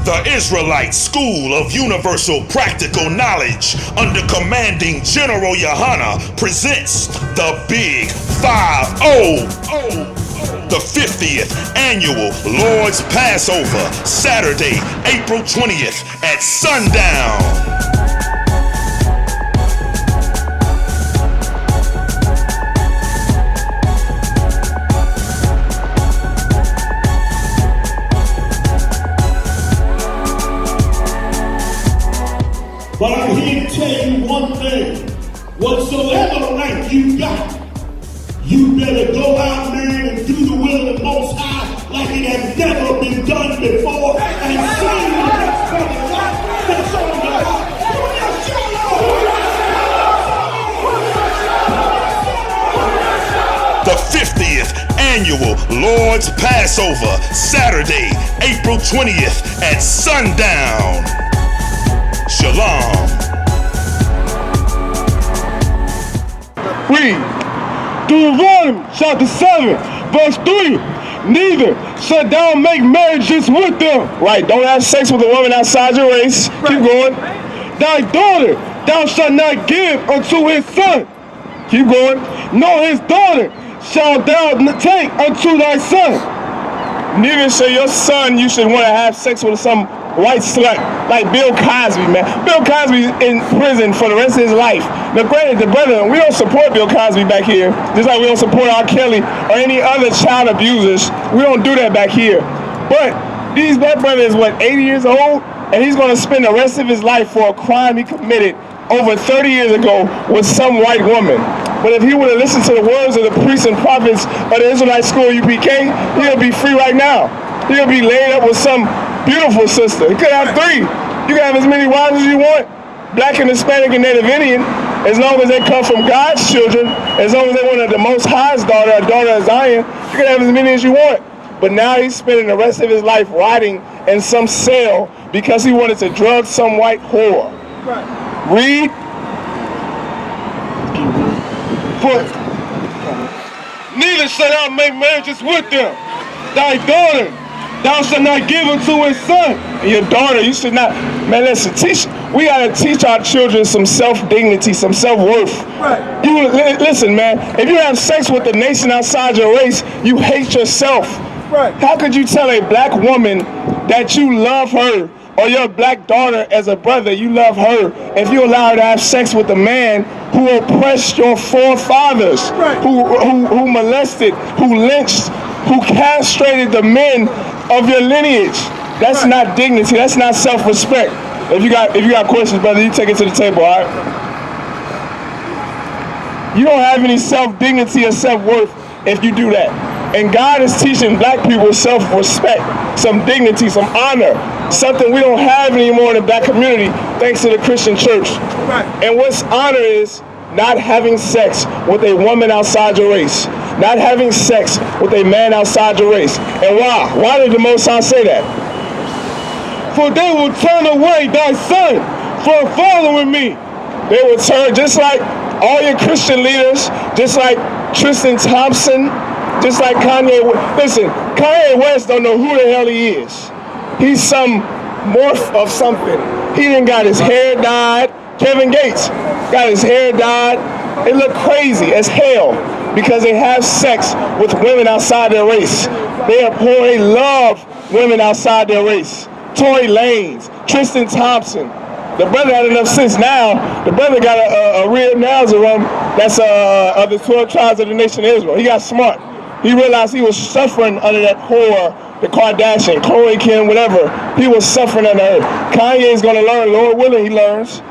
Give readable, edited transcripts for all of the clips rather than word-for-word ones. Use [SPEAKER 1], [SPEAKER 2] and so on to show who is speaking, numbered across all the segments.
[SPEAKER 1] The Israelite School of Universal Practical Knowledge, under commanding General YAHANNA, presents the Big 5-0. The 50th Annual Lord's Passover, Saturday, April 20th at sundown.
[SPEAKER 2] But I'm here to tell you one thing. Whatsoever rank you got, you better go out, man, and do the will of the Most High like it has never been done before. And sing the rest of the life that's on the heart.
[SPEAKER 1] The 50th Annual Lord's Passover, Saturday, April 20th at sundown. Shalom.
[SPEAKER 3] Read Deuteronomy chapter 7, verse 3. Neither shalt thou make marriages with them. Right, don't have sex with a woman outside your race. Right. Keep going. Thy daughter thou shalt not give unto his son. Keep going. Nor his daughter shalt thou take unto thy son. Neither shall your son you should want to have sex with some white slut like Bill Cosby, man. Bill Cosby's in prison for the rest of his life. Now granted, the brother, we don't support Bill Cosby back here, just like we don't support R. Kelly or any other child abusers. We don't do that back here. But that brother is what, 80 years old? And he's gonna spend the rest of his life for a crime he committed over 30 years ago with some white woman. But if he would have listened to the words of the priests and prophets of the Israelite School I.S.U.P.K, he'll be free right now. He'll be laid up with some beautiful sister. You could have 3. You can have as many wives as you want. Black and Hispanic and Native Indian, as long as they come from God's children, as long as they want the Most High's daughter, a daughter of Zion, you can have as many as you want. But now he's spending the rest of his life rotting in some cell because he wanted to drug some white whore. Right. Read. Neither shalt thou make marriages with them. Thy daughter thou shalt not give unto his son. And your daughter, you should not. Man, listen, we gotta teach our children some self-dignity, some self-worth. Right. Listen, man, if you have sex with a nation outside your race, you hate yourself. Right. How could you tell a black woman that you love her, or your black daughter as a brother, you love her, if you allow her to have sex with a man who oppressed your forefathers, right, who molested, who lynched, who castrated the men of your lineage? That's right. Not dignity. That's not self-respect. If you got questions, brother, you take it to the table, all right? You don't have any self-dignity or self-worth if you do that. And God is teaching black people self-respect, some dignity, some honor, something we don't have anymore in the black community thanks to the Christian church. Right. And what's honor is not having sex with a woman outside your race, not having sex with a man outside your race. And why? Why did the Most High say that? For they will turn away thy son from following me. They will turn, just like all your Christian leaders, just like Tristan Thompson, just like Kanye. Listen, Kanye West don't know who the hell he is. He's some morph of something. He done got his hair dyed. Kevin Gates got his hair dyed. They look crazy as hell because they have sex with women outside their race. They abhor, they love women outside their race. Tory Lanez, Tristan Thompson. The brother had enough sense now. The brother got a real Nazarene that's of the 12 tribes of the nation of Israel. He got smart. He realized he was suffering under that whore, the Kardashian, Khloe Kim, whatever. He was suffering under her. Kanye's gonna learn, Lord willing, he learns.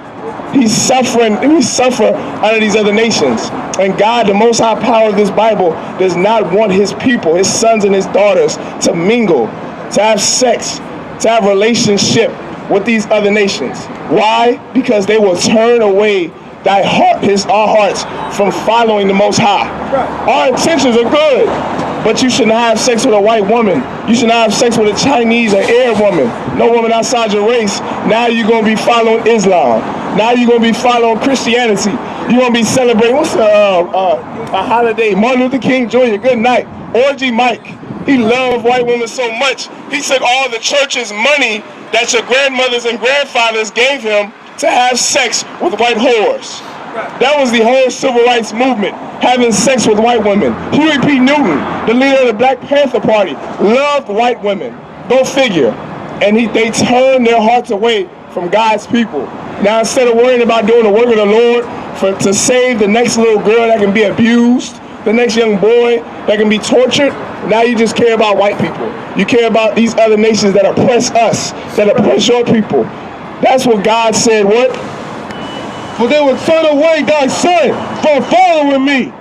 [SPEAKER 3] He suffer under these other nations. And God, the Most High power of this Bible, does not want his people, his sons and his daughters, to mingle, to have sex, to have relationship with these other nations. Why? Because they will turn away our hearts from following the Most High. Right. Our intentions are good, but you should not have sex with a white woman. You should not have sex with a Chinese or Arab woman. No woman outside your race. Now you're going to be following Islam. Now you're going to be following Christianity. You're going to be celebrating, what's a holiday? Martin Luther King Jr., good night. Orgy Mike. He loved white women so much, he took all the church's money that your grandmothers and grandfathers gave him to have sex with white whores. That was the whole civil rights movement, having sex with white women. Huey P. Newton, the leader of the Black Panther Party, loved white women. Go figure. And they turned their hearts away from God's people. Now, instead of worrying about doing the work of the Lord to save the next little girl that can be abused, the next young boy that can be tortured, now you just care about white people. You care about these other nations that oppress us, that oppress your people. That's what God said, what?
[SPEAKER 4] For they will turn away thy son from following me,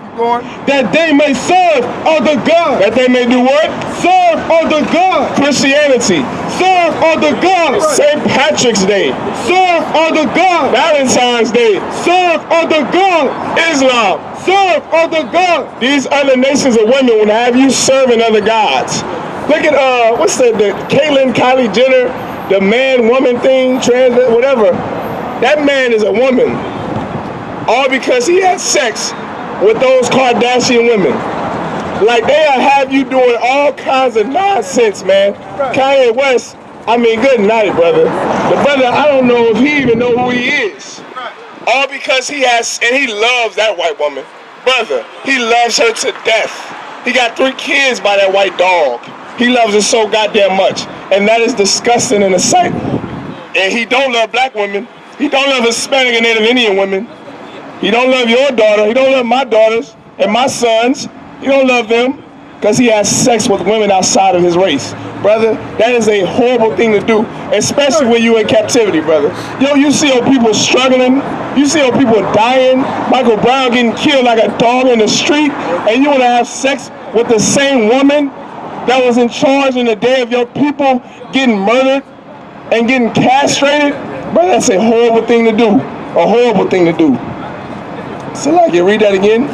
[SPEAKER 4] that they may serve other gods.
[SPEAKER 3] That they may do what?
[SPEAKER 4] Serve other gods.
[SPEAKER 3] Christianity.
[SPEAKER 4] Serve other gods.
[SPEAKER 3] St. Patrick's Day.
[SPEAKER 4] Serve other gods.
[SPEAKER 3] Valentine's Day.
[SPEAKER 4] Serve other gods.
[SPEAKER 3] Islam.
[SPEAKER 4] Serve other gods.
[SPEAKER 3] These other nations of women will have you serving other gods. Look at what's the Caitlyn, Kylie Jenner, the man-woman thing, trans, whatever. That man is a woman, all because he had sex with those Kardashian women. Like, they'll have you doing all kinds of nonsense, man. Kanye West, I mean, good night, brother. The brother, I don't know if he even know who he is. All because he loves that white woman. Brother, he loves her to death. He got 3 kids by that white dog. He loves her so goddamn much. And that is disgusting in the sight. And he don't love black women. He don't love Hispanic and Native Indian women. He don't love your daughter. He don't love my daughters and my sons. He don't love them because he has sex with women outside of his race. Brother, that is a horrible thing to do, especially when you're in captivity, brother. Yo, you see how people struggling. You see how people dying. Michael Brown getting killed like a dog in the street, and you want to have sex with the same woman that was in charge in the day of your people getting murdered and getting castrated? Brother, that's a horrible thing to do. A horrible thing to do. So, like, you read that again?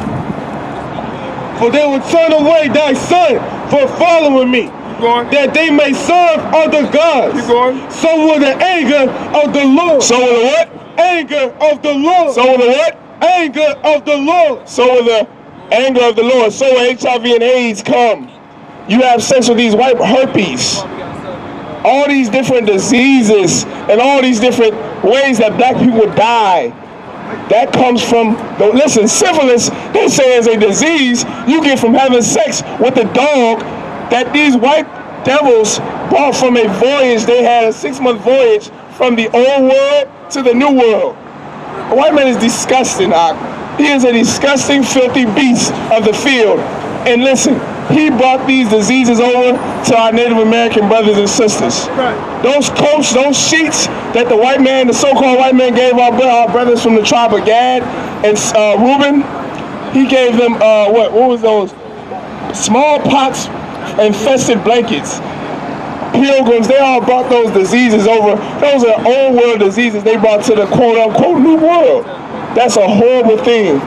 [SPEAKER 4] For they will turn away thy son from following me, that they may serve other gods. So will the anger of the Lord.
[SPEAKER 3] So will the what?
[SPEAKER 4] Anger of the Lord.
[SPEAKER 3] So will the what?
[SPEAKER 4] Anger of the Lord.
[SPEAKER 3] So will the anger of the Lord. So will HIV and AIDS come. You have sex with these white herpes. All these different diseases and all these different ways that black people die. That comes from, listen, syphilis, they say is a disease you get from having sex with a dog that these white devils brought from a voyage. They had a 6-month voyage from the old world to the new world. A white man is disgusting, He is a disgusting, filthy beast of the field. And listen, he brought these diseases over to our Native American brothers and sisters. Those coats, those sheets that the white man, the so-called white man gave our brothers from the tribe of Gad and Reuben, he gave them, what was those? Smallpox infested blankets. Pilgrims, they all brought those diseases over. Those are old world diseases they brought to the quote-unquote new world. That's a horrible thing.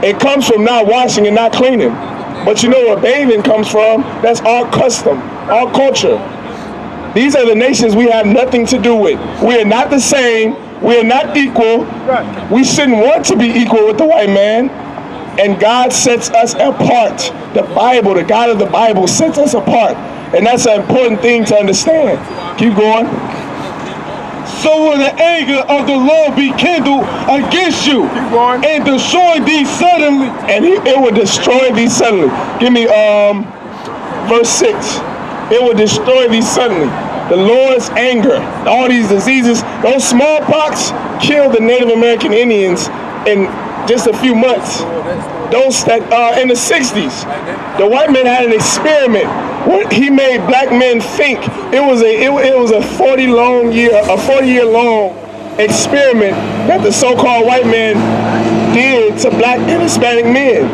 [SPEAKER 3] It comes from not washing and not cleaning. But you know where bathing comes from? That's our custom, our culture. These are the nations we have nothing to do with. We are not the same. We are not equal. We shouldn't want to be equal with the white man. And God sets us apart. The Bible, the God of the Bible sets us apart. And that's an important thing to understand. Keep going.
[SPEAKER 4] So will the anger of the Lord be kindled against you and destroy thee suddenly.
[SPEAKER 3] And it will destroy thee suddenly. Give me verse 6. It will destroy thee suddenly. The Lord's anger, all these diseases, those smallpox killed the Native American Indians in just a few months. Those that in the 60s, the white man had an experiment where he made black men think. It was a 40-year long experiment that the so-called white man did to black and Hispanic men,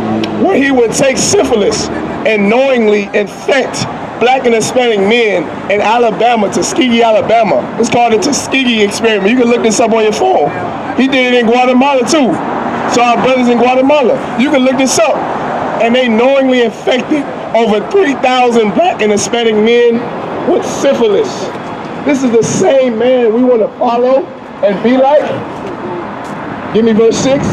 [SPEAKER 3] where he would take syphilis and knowingly infect black and Hispanic men in Alabama, Tuskegee, Alabama. It's called the Tuskegee experiment. You can look this up on your phone. He did it in Guatemala too. So our brothers in Guatemala, you can look this up. And they knowingly infected over 3,000 black and Hispanic men with syphilis. This is the same man we want to follow and be like. Give me verse 6.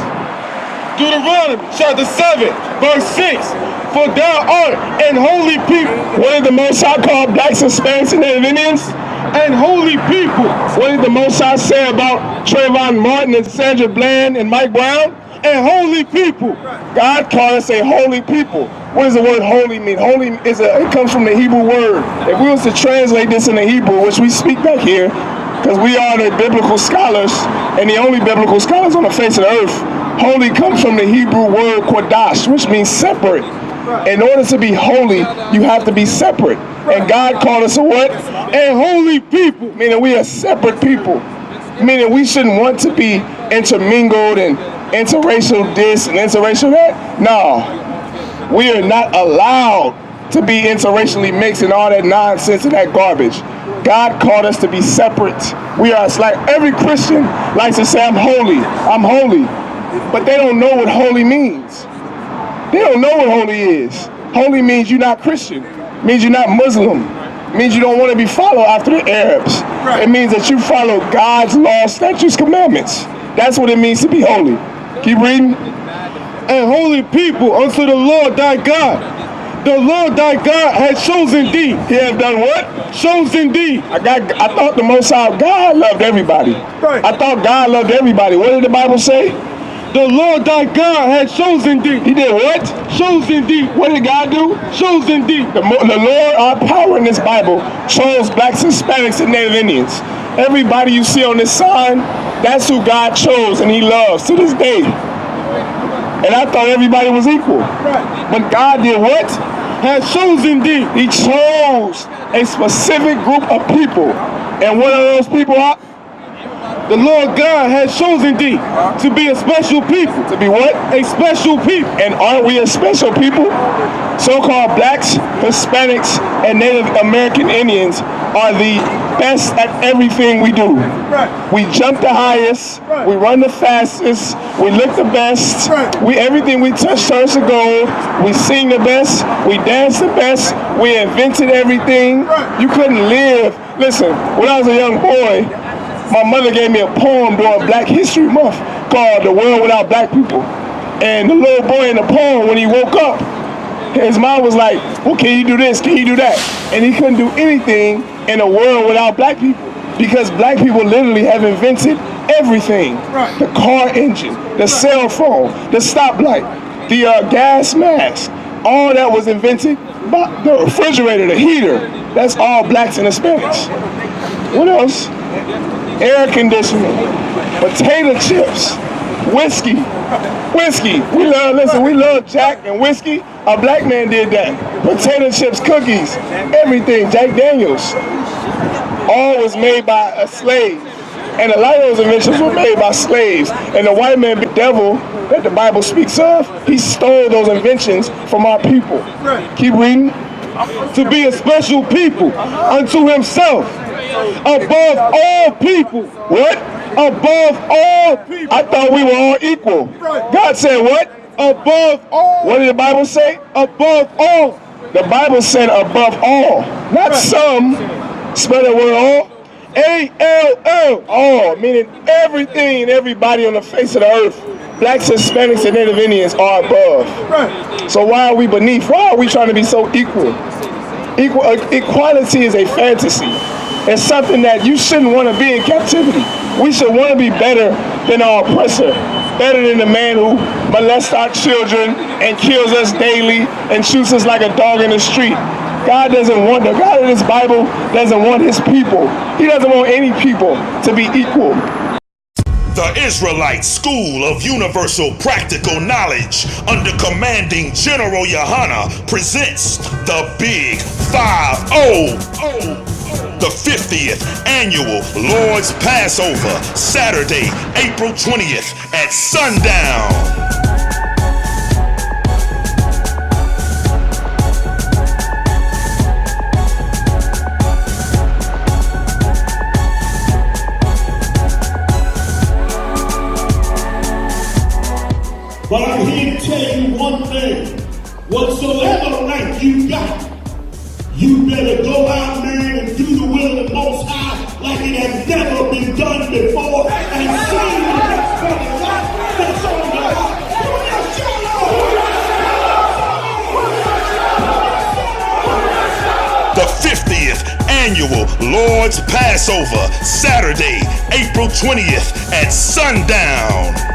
[SPEAKER 4] Deuteronomy chapter 7, verse 6. For thou art an holy people.
[SPEAKER 3] What did the Most High call blacks, Hispanics, and Native Indians?
[SPEAKER 4] And holy people.
[SPEAKER 3] What did the Most High say about Trayvon Martin and Sandra Bland and Mike Brown?
[SPEAKER 4] And holy people.
[SPEAKER 3] God called us a holy people. What does the word holy mean? Holy is it comes from the Hebrew word. If we was to translate this into Hebrew, which we speak back here, because we are the biblical scholars and the only biblical scholars on the face of the earth, holy comes from the Hebrew word kodash, which means separate. In order to be holy, you have to be separate. And God called us a what?
[SPEAKER 4] A holy people.
[SPEAKER 3] Meaning we are separate people. Meaning we shouldn't want to be intermingled and interracial this and interracial that. No. We are not allowed to be interracially mixed and all that nonsense and that garbage. God called us to be separate. We are, it's like every Christian likes to say, I'm holy, I'm holy. But they don't know what holy means. They don't know what holy is. Holy means you're not Christian. Means you're not Muslim. Means you don't want to be followed after the Arabs. It means that you follow God's laws, statutes, commandments. That's what it means to be holy. Keep reading.
[SPEAKER 4] And holy people unto the Lord thy God. The Lord thy God has chosen thee.
[SPEAKER 3] He has done what?
[SPEAKER 4] Chosen thee.
[SPEAKER 3] I thought the Most High God loved everybody.
[SPEAKER 4] Right.
[SPEAKER 3] I thought God loved everybody. What did the Bible say?
[SPEAKER 4] The Lord thy God has chosen thee.
[SPEAKER 3] He did what?
[SPEAKER 4] Chosen thee.
[SPEAKER 3] What did God do?
[SPEAKER 4] Chosen thee.
[SPEAKER 3] The Lord, our power in this Bible, chose blacks, Hispanics, and Native Indians. Everybody you see on this sign, that's who God chose and he loves to this day. And I thought everybody was equal.
[SPEAKER 4] Right.
[SPEAKER 3] But God did what?
[SPEAKER 4] Has chosen thee.
[SPEAKER 3] He chose a specific group of people. And what are those people?
[SPEAKER 4] The Lord God has chosen thee to be a special people.
[SPEAKER 3] To be what?
[SPEAKER 4] A special people.
[SPEAKER 3] And aren't we a special people? So-called blacks, Hispanics, and Native American Indians are the best at everything we do.
[SPEAKER 4] Right.
[SPEAKER 3] We jump the highest,
[SPEAKER 4] right.
[SPEAKER 3] We run the fastest, we look the best,
[SPEAKER 4] right.
[SPEAKER 3] Everything we touch turns to gold, we sing the best, we dance the best, we invented everything.
[SPEAKER 4] Right.
[SPEAKER 3] You couldn't live. Listen, when I was a young boy, my mother gave me a poem during Black History Month called The World Without Black People. And the little boy in the poem, when he woke up, his mom was like, well, can you do this? Can you do that? And he couldn't do anything in a world without black people because black people literally have invented everything.
[SPEAKER 4] Right.
[SPEAKER 3] The car engine, the cell phone, the stoplight, the gas mask. All that was invented by the refrigerator, the heater. That's all blacks and Hispanics. What else? Air conditioning, potato chips, whiskey. We love, listen, we love Jack and whiskey. A black man did that. Potato chips, cookies, everything, Jack Daniels. All was made by a slave. And a lot of those inventions were made by slaves. And the white man, the devil, that the Bible speaks of, he stole those inventions from our people. Keep reading.
[SPEAKER 4] To be a special people unto himself, above all people.
[SPEAKER 3] What?
[SPEAKER 4] Above all people.
[SPEAKER 3] I thought we were all equal. God said what?
[SPEAKER 4] Above all.
[SPEAKER 3] What did the Bible say?
[SPEAKER 4] Above all.
[SPEAKER 3] The Bible said above all. Not some. Spell that word all. A-L-L. All, meaning everything and everybody on the face of the earth. Blacks, Hispanics, and Native Indians are above.
[SPEAKER 4] Right.
[SPEAKER 3] So why are we beneath? Why are we trying to be so equal? Equality is a fantasy. It's something that you shouldn't want to be in captivity. We should want to be better than our oppressor, better than the man who molests our children and kills us daily and shoots us like a dog in the street. God doesn't want, the God of this Bible doesn't want his people. He doesn't want any people to be equal.
[SPEAKER 1] The Israelite School of Universal Practical Knowledge under commanding General YAHANNA presents the Big 5-0. The 50th Annual Lord's Passover, Saturday, April 20th at sundown.
[SPEAKER 2] But I'm here to tell you one thing. Whatsoever right you got, you better go out, man, and do the will of the Most High like it has never been done before. And see the rest of the life that's on the heart.
[SPEAKER 1] annual Lord's Passover, Saturday, April 20th at sundown.